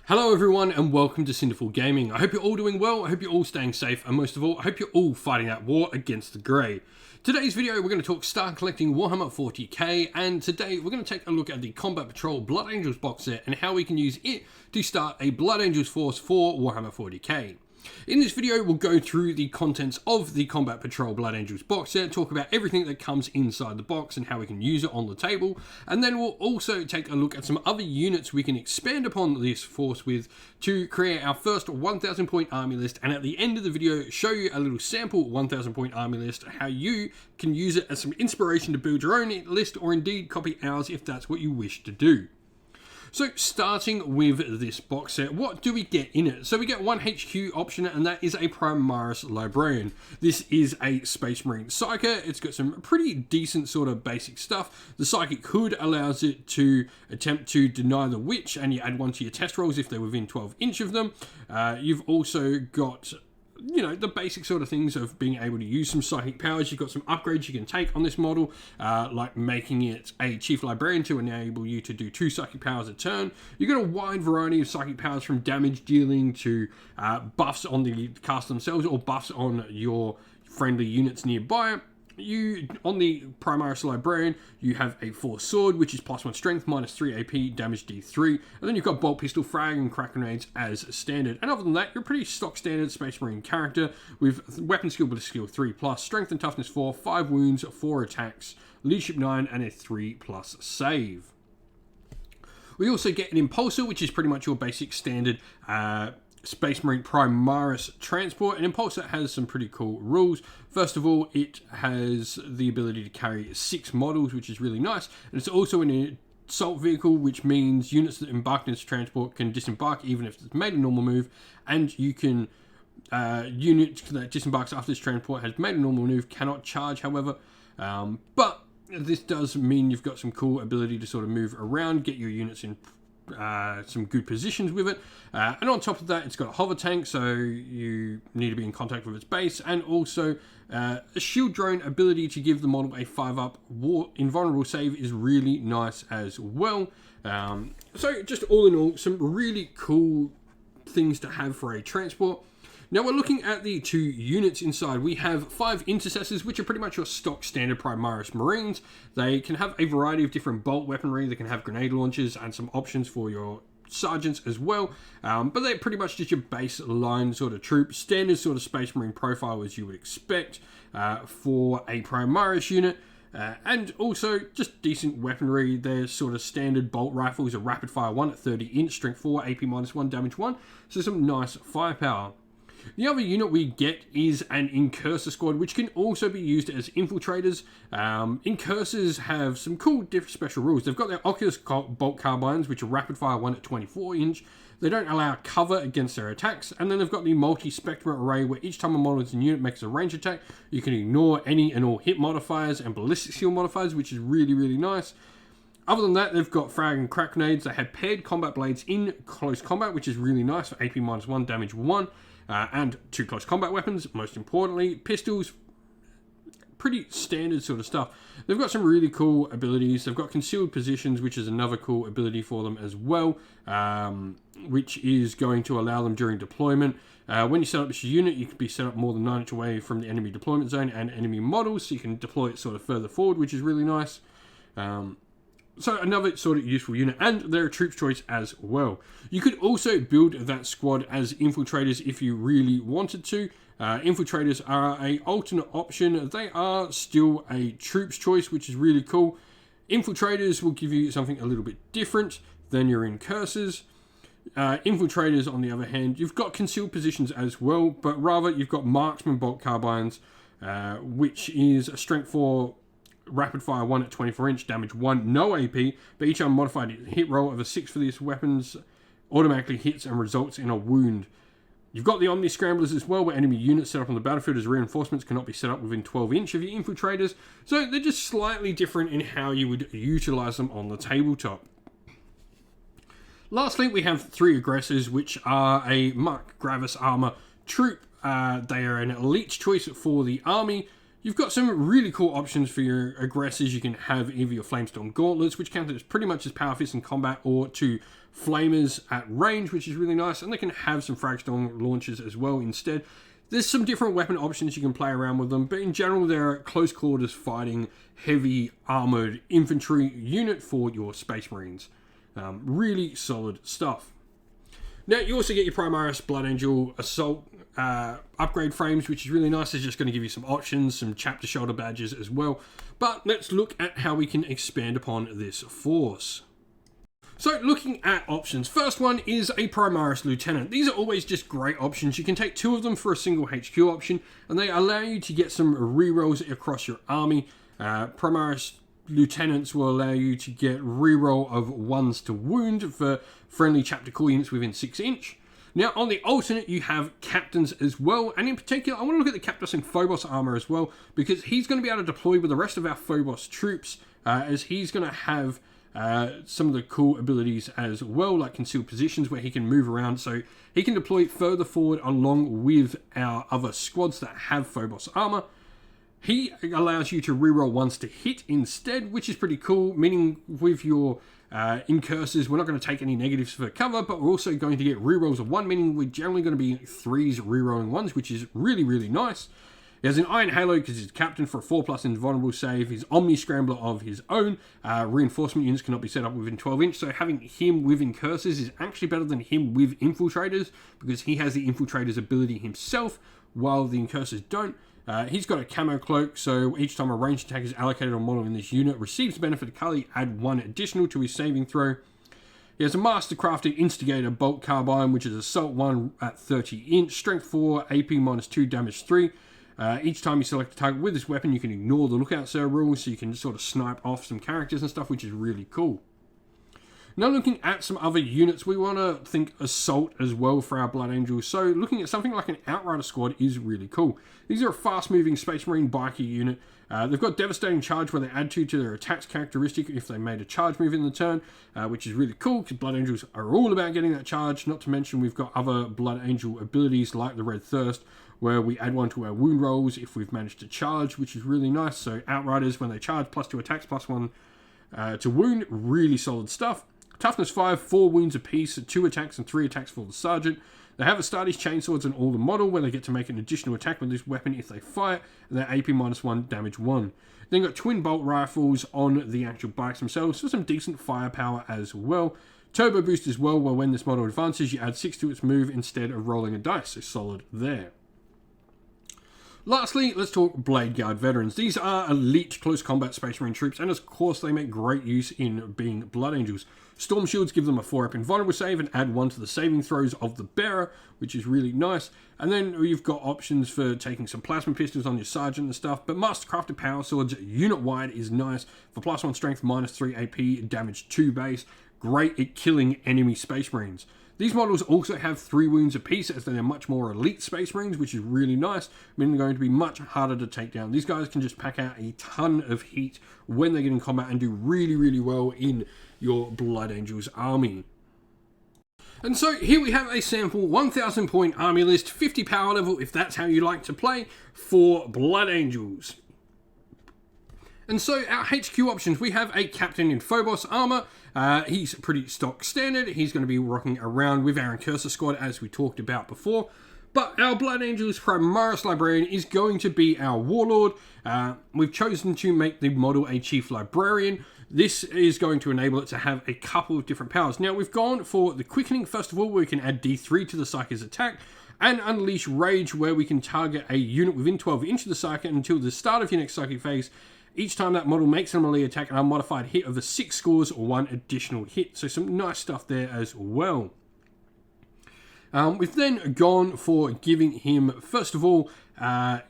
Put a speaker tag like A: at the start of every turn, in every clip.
A: Hello everyone and welcome to Cinderful Gaming. I hope you're all doing well, I hope you're all staying safe, and most of all, I hope you're all fighting that war against the grey. Today's video we're going to talk start collecting Warhammer 40k, and today we're going to take a look at the Combat Patrol Blood Angels box set and how we can use it to start a Blood Angels force for Warhammer 40k. In this video, we'll go through the contents of the Combat Patrol Blood Angels box set, talk about everything that comes inside the box and how we can use it on the table, and then we'll also take a look at some other units we can expand upon this force with to create our first 1000 point army list, and at the end of the video, show you a little sample 1000 point army list, how you can use it as some inspiration to build your own list, or indeed copy ours if that's what you wish to do. So starting with this box set, what do we get in it? So we get one HQ option, and that is a Primaris Librarian. This is a Space Marine Psyker. It's got some pretty decent sort of basic stuff. The Psychic Hood allows it to attempt to deny the Witch, and you add one to your test rolls if they're within 12 inch of them. You've also got, you know, the basic sort of things of being able to use some psychic powers. You've got some upgrades you can take on this model, like making it a Chief Librarian to enable you to do 2 psychic powers a turn. You've got a wide variety of psychic powers, from damage dealing to buffs on the cast themselves or buffs on your friendly units nearby. On the Primaris Librarian, you have a Force Sword, which is +1 strength, -3 AP, damage D3, and then you've got Bolt Pistol, Frag, and Crack Grenades as standard. And other than that, you're a pretty stock standard Space Marine character with Weapon Skill but Skill 3+, Strength and Toughness 4, 5 wounds, 4 attacks, Leadership 9, and a 3+ save. We also get an Impulsor, which is pretty much your basic standard Space Marine Primaris transport. An Impulsor has some pretty cool rules. First of all, it has the ability to carry 6 models, which is really nice, and it's also an assault vehicle, which means units that embark in its transport can disembark even if it's made a normal move, and you can unit that disembarks after this transport has made a normal move cannot charge, however, but this does mean you've got some cool ability to sort of move around, get your units in some good positions with it, and on top of that, it's got a hover tank, so you need to be in contact with its base, and also a shield drone ability to give the model a 5+ invulnerable save is really nice as well. So just all in all, some really cool things to have for a transport. Now we're looking at the 2 units inside. We have 5 Intercessors, which are pretty much your stock standard Primaris Marines. They can have a variety of different bolt weaponry. They can have grenade launchers and some options for your sergeants as well. But they're pretty much just your baseline sort of troop, standard sort of Space Marine profile as you would expect for a Primaris unit. And also just decent weaponry. They're sort of standard bolt rifles, a rapid fire 1 at 30 inch, strength 4, AP -1, damage 1. So some nice firepower. The other unit we get is an Incursor squad, which can also be used as infiltrators. Incursors have some cool different special rules. They've got their Oculus Bolt Carbines, which are rapid fire 1 at 24 inch. They don't allow cover against their attacks. And then they've got the Multi-Spectrum Array, where each time a model in unit makes a range attack, you can ignore any and all hit modifiers and ballistic skill modifiers, which is really, really nice. Other than that, they've got Frag and Crack Grenades. They have paired combat blades in close combat, which is really nice for AP -1, damage 1. And 2 close combat weapons, most importantly. Pistols, pretty standard sort of stuff. They've got some really cool abilities. They've got Concealed Positions, which is another cool ability for them as well, which is going to allow them during deployment. When you set up this unit, you can be set up more than 9 inch away from the enemy deployment zone and enemy models, so you can deploy it sort of further forward, which is really nice. So another sort of useful unit, and they're a troop's choice as well. You could also build that squad as infiltrators if you really wanted to. Infiltrators are an alternate option. They are still a troop's choice, which is really cool. Infiltrators will give you something a little bit different than your Incursors. Infiltrators, on the other hand, you've got Concealed Positions as well, but rather you've got Marksman Bolt Carbines, which is a strength 4, rapid fire 1 at 24 inch, damage 1, no AP, but each unmodified hit roll of a 6 for these weapons automatically hits and results in a wound. You've got the Omni Scramblers as well, where enemy units set up on the battlefield as reinforcements cannot be set up within 12 inch of your infiltrators, so they're just slightly different in how you would utilize them on the tabletop. Lastly, we have 3 Aggressors, which are a Mark Gravis Armor troop. They are an elite choice for the army. You've got some really cool options for your aggressors. You can have either your Flamestorm Gauntlets, which count as pretty much as Power Fists in combat, or two Flamers at range, which is really nice. And they can have some Fragstorm launchers as well instead. There's some different weapon options you can play around with them, but in general, they're a close quarters fighting, heavy armored infantry unit for your Space Marines. Really solid stuff. Now, you also get your Primaris Blood Angel Assault upgrade frames, which is really nice. It's just going to give you some options, some chapter shoulder badges as well. But let's look at how we can expand upon this force. So, looking at options, first one is a Primaris Lieutenant. These are always just great options. You can take two of them for a single HQ option, and they allow you to get some rerolls across your army. Primaris Lieutenants will allow you to get reroll of 1s to wound for friendly chapter core units within 6 inch. Now, on the alternate, you have Captains as well, and in particular, I want to look at the Captain Phobos armor as well, because he's going to be able to deploy with the rest of our Phobos troops, as he's going to have some of the cool abilities as well, like concealed positions where he can move around, so he can deploy further forward along with our other squads that have Phobos armor. He allows you to reroll 1s to hit instead, which is pretty cool, meaning with your incursors, we're not going to take any negatives for cover, but we're also going to get rerolls of 1, meaning we're generally going to be 3s rerolling 1s, which is really, really nice. He has an Iron Halo because he's Captain for a 4+ invulnerable save. He's Omni Scrambler of his own. Reinforcement units cannot be set up within 12 inch, so having him with incursors is actually better than him with infiltrators, because he has the infiltrators ability himself, while the incursors don't. He's got a camo cloak, so each time a ranged attack is allocated on a model in this unit receives the benefit of color, add 1 additional to his saving throw. He has a Mastercrafted Instigator Bolt Carbine, which is Assault 1 at 30 inch, Strength 4, AP -2, Damage 3. Each time you select a target with this weapon, you can ignore the Lookout Sir rule, so you can sort of snipe off some characters and stuff, which is really cool. Now, looking at some other units, we want to think Assault as well for our Blood Angels. So looking at something like an Outrider squad is really cool. These are a fast-moving Space Marine biker unit. They've got Devastating Charge where they add 2 to their attacks characteristic if they made a charge move in the turn, which is really cool because Blood Angels are all about getting that charge. Not to mention we've got other Blood Angel abilities like the Red Thirst, where we add 1 to our wound rolls if we've managed to charge, which is really nice. So Outriders, when they charge, +2 attacks, +1 to wound, really solid stuff. Toughness 5, 4 wounds apiece, 2 attacks and 3 attacks for the Sergeant. They have Astartes Chainswords and all the model, where they get to make an additional attack with this weapon if they fire, and they're AP -1, damage 1. Then got twin bolt rifles on the actual bikes themselves for some decent firepower as well. Turbo boost as well, where when this model advances, you add 6 to its move instead of rolling a dice, so solid there. Lastly, let's talk Blade Guard veterans. These are elite close combat Space Marine troops, and of course they make great use in being Blood Angels. Storm Shields give them a 4-up invulnerable save and add 1 to the saving throws of the bearer, which is really nice. And then you've got options for taking some plasma pistols on your Sergeant and stuff, but Mastercrafted Power Swords unit-wide is nice for +1 strength, -3 AP, damage 2 base. Great at killing enemy Space Marines. These models also have 3 wounds apiece, as they're much more elite Space Marines, which is really nice, meaning they're going to be much harder to take down. These guys can just pack out a ton of heat when they get in combat and do really, really well in your Blood Angels army. And so here we have a sample 1000 point army list, 50 power level if that's how you like to play, for Blood Angels. And so our HQ options, we have a Captain in Phobos armor. He's pretty stock standard. He's going to be rocking around with our Incursor squad as we talked about before. But our Blood Angels Primaris Librarian is going to be our Warlord. We've chosen to make the model a Chief Librarian. This is going to enable it to have a couple of different powers. Now, we've gone for the Quickening, first of all, where we can add D3 to the Psyker's attack, and Unleash Rage, where we can target a unit within 12 inch of the Psyker until the start of your next Psychic phase. Each time that model makes a melee attack, an unmodified hit of the 6 scores or 1 additional hit. So some nice stuff there as well. We've then gone for giving him, first of all,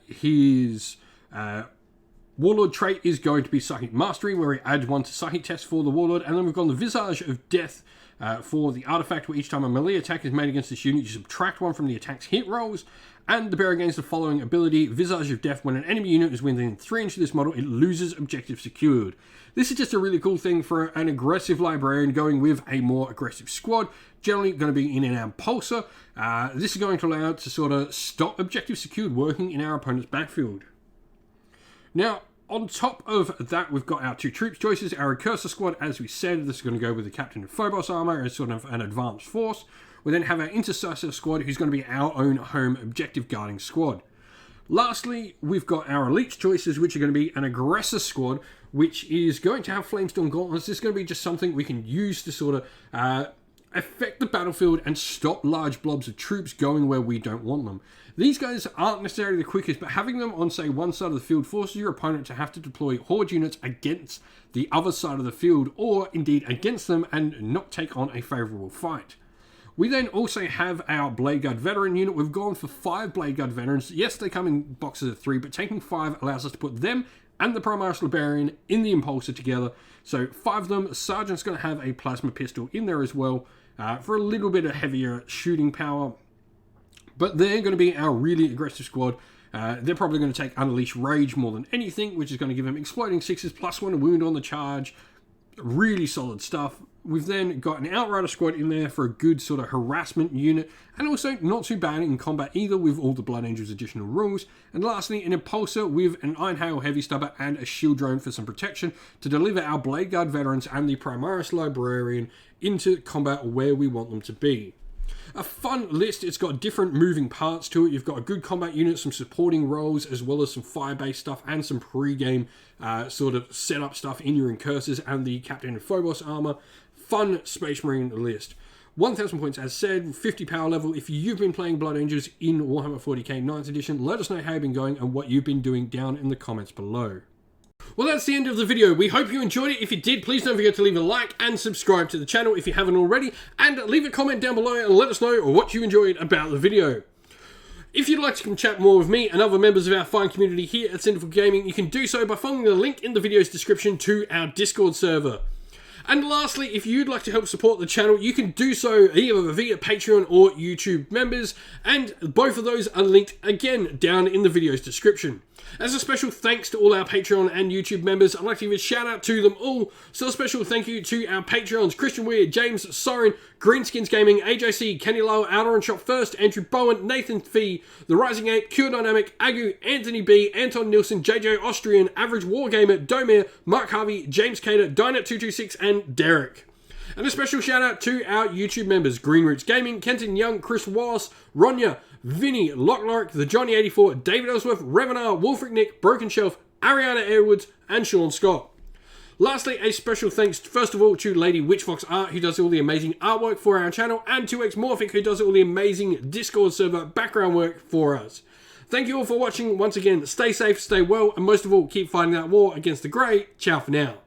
A: his Warlord trait is going to be Psychic Mastery, where he adds 1 to Psychic test for the Warlord. And then we've gone the Visage of Death for the artifact, where each time a melee attack is made against this unit, you subtract 1 from the attack's hit rolls. And the bearer gains the following ability, Visage of Death. When an enemy unit is within 3 inches of this model, it loses objective secured. This is just a really cool thing for an aggressive librarian going with a more aggressive squad. Generally going to be in an impulsor. This is going to allow it to sort of stop objective secured working in our opponent's backfield. Now, on top of that, we've got our 2 troops choices. Our Recursor squad, as we said, this is going to go with the Captain of Phobos armor as sort of an advanced force. We then have our Intercessor squad, who's going to be our own home objective guarding squad. Lastly, we've got our Elite choices, which are going to be an Aggressor squad, which is going to have Flamestone Gauntlets. This is going to be just something we can use to sort of affect the battlefield and stop large blobs of troops going where we don't want them. These guys aren't necessarily the quickest, but having them on, say, one side of the field forces your opponent to have to deploy horde units against the other side of the field, or indeed against them, and not take on a favourable fight. We then also have our Blade Guard Veteran unit. We've gone for 5 Blade Guard Veterans. Yes, they come in boxes of 3, but taking 5 allows us to put them and the Primaris Librarian in the Impulsor together. So 5 of them. Sergeant's going to have a Plasma Pistol in there as well for a little bit of heavier shooting power. But they're going to be our really aggressive squad. They're probably going to take Unleash Rage more than anything, which is going to give them Exploding 6s, +1 wound on the charge. Really solid stuff. We've then got an Outrider squad in there for a good sort of harassment unit, and also not too bad in combat either with all the Blood Angels additional rules. And lastly, an Impulsor with an Iron Hail Heavy Stubber and a Shield Drone for some protection to deliver our Blade Guard Veterans and the Primaris Librarian into combat where we want them to be. A fun list. It's got different moving parts to it. You've got a good combat unit, some supporting roles, as well as some fire-based stuff and some pre-game sort of setup stuff in your Incursors and the Captain of Phobos armor. Fun Space Marine list. 1,000 points as said, 50 power level. If you've been playing Blood Angels in Warhammer 40k 9th edition, let us know how you've been going and what you've been doing down in the comments below. Well, that's the end of the video. We hope you enjoyed it. If you did, please don't forget to leave a like and subscribe to the channel if you haven't already, and leave a comment down below and let us know what you enjoyed about the video. If you'd like to come chat more with me and other members of our fine community here at Sinful Gaming, you can do so by following the link in the video's description to our Discord server. And lastly, if you'd like to help support the channel, you can do so either via Patreon or YouTube members, and both of those are linked again down in the video's description. As a special thanks to all our Patreon and YouTube members, I'd like to give a shout out to them all. So a special thank you to our Patreons: Christian Weird, James Soren, Greenskins Gaming, AJC, Kenny Lowe, Outer and Shop First, Andrew Bowen, Nathan Fee, The Rising Ape, Cure Dynamic, Agu, Anthony B, Anton Nilsson, JJ Austrian, Average Wargamer, Domir, Mark Harvey, James Cater, Dynet226, and Derek. And a special shout out to our YouTube members: Green Roots Gaming, Kenton Young, Chris Wallace, Ronya, Vinny, Locklorick, The Johnny84, David Ellsworth, Revenar, Wolfric Nick, Broken Shelf, Ariana Airwoods, and Sean Scott. Lastly, a special thanks first of all to Lady Witchfox Art, who does all the amazing artwork for our channel, and to Xmorphic, who does all the amazing Discord server background work for us. Thank you all for watching. Once again, stay safe, stay well, and most of all, keep fighting that war against the Grey. Ciao for now.